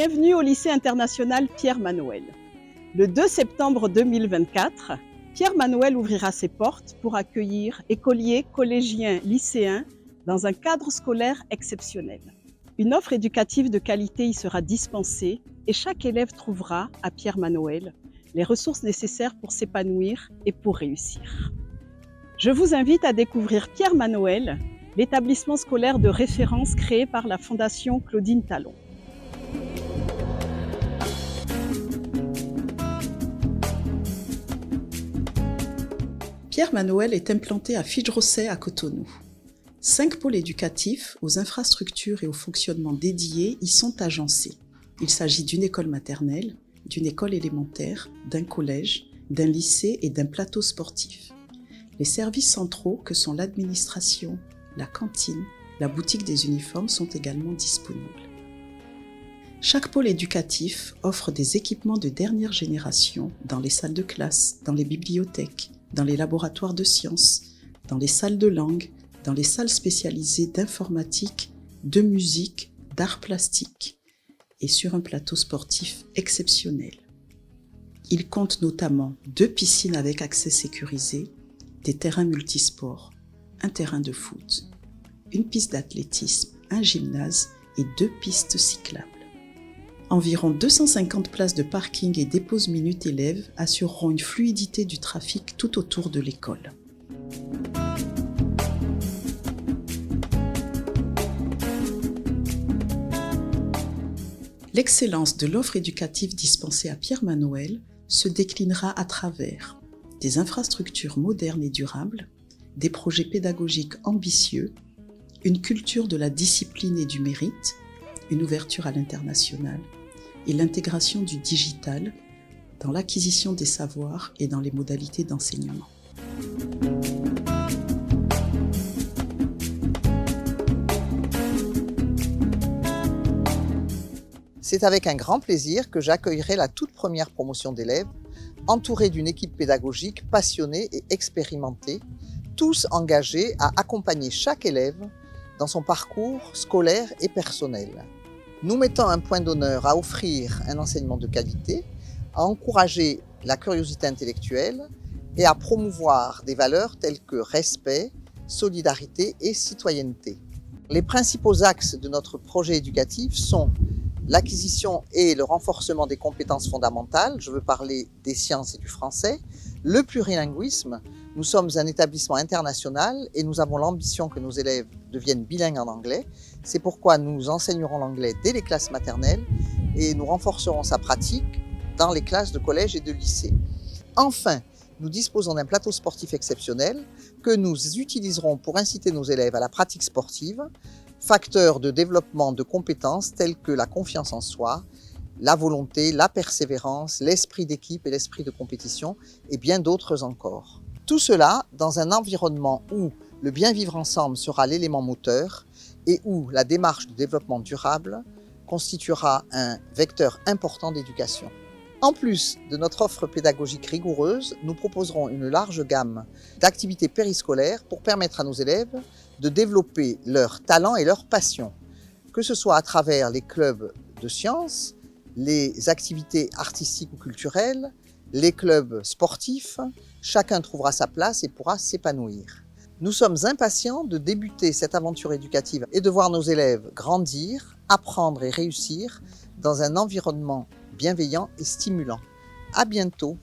Bienvenue au lycée international Pierre-Manoël. Le 2 septembre 2024, Pierre-Manoël ouvrira ses portes pour accueillir écoliers, collégiens, lycéens dans un cadre scolaire exceptionnel. Une offre éducative de qualité y sera dispensée et chaque élève trouvera à Pierre-Manoël les ressources nécessaires pour s'épanouir et pour réussir. Je vous invite à découvrir Pierre-Manoël, l'établissement scolaire de référence créé par la Fondation Claudine Talon. Pierre-Manoël est implanté à Fidrosset à Cotonou. 5 pôles éducatifs aux infrastructures et au fonctionnement dédiés y sont agencés. Il s'agit d'une école maternelle, d'une école élémentaire, d'un collège, d'un lycée et d'un plateau sportif. Les services centraux que sont l'administration, la cantine, la boutique des uniformes sont également disponibles. Chaque pôle éducatif offre des équipements de dernière génération dans les salles de classe, dans les bibliothèques, dans les laboratoires de sciences, dans les salles de langue, dans les salles spécialisées d'informatique, de musique, d'art plastique et sur un plateau sportif exceptionnel. Il compte notamment 2 piscines avec accès sécurisé, des terrains multisports, un terrain de foot, une piste d'athlétisme, un gymnase et 2 pistes cyclables. Environ 250 places de parking et dépose minutes élèves assureront une fluidité du trafic tout autour de l'école. L'excellence de l'offre éducative dispensée à Pierre-Manoël se déclinera à travers des infrastructures modernes et durables, des projets pédagogiques ambitieux, une culture de la discipline et du mérite, une ouverture à l'international et l'intégration du digital dans l'acquisition des savoirs et dans les modalités d'enseignement. C'est avec un grand plaisir que j'accueillerai la toute première promotion d'élèves, entourée d'une équipe pédagogique passionnée et expérimentée, tous engagés à accompagner chaque élève dans son parcours scolaire et personnel. Nous mettons un point d'honneur à offrir un enseignement de qualité, à encourager la curiosité intellectuelle et à promouvoir des valeurs telles que respect, solidarité et citoyenneté. Les principaux axes de notre projet éducatif sont l'acquisition et le renforcement des compétences fondamentales, je veux parler des sciences et du français, le plurilinguisme. Nous sommes un établissement international et nous avons l'ambition que nos élèves deviennent bilingues en anglais. C'est pourquoi nous enseignerons l'anglais dès les classes maternelles et nous renforcerons sa pratique dans les classes de collège et de lycée. Enfin, nous disposons d'un plateau sportif exceptionnel que nous utiliserons pour inciter nos élèves à la pratique sportive, facteur de développement de compétences telles que la confiance en soi, la volonté, la persévérance, l'esprit d'équipe et l'esprit de compétition et bien d'autres encore. Tout cela dans un environnement où le bien vivre ensemble sera l'élément moteur et où la démarche de développement durable constituera un vecteur important d'éducation. En plus de notre offre pédagogique rigoureuse, nous proposerons une large gamme d'activités périscolaires pour permettre à nos élèves de développer leurs talents et leurs passions, que ce soit à travers les clubs de sciences, les activités artistiques ou culturelles, les clubs sportifs, chacun trouvera sa place et pourra s'épanouir. Nous sommes impatients de débuter cette aventure éducative et de voir nos élèves grandir, apprendre et réussir dans un environnement bienveillant et stimulant. À bientôt.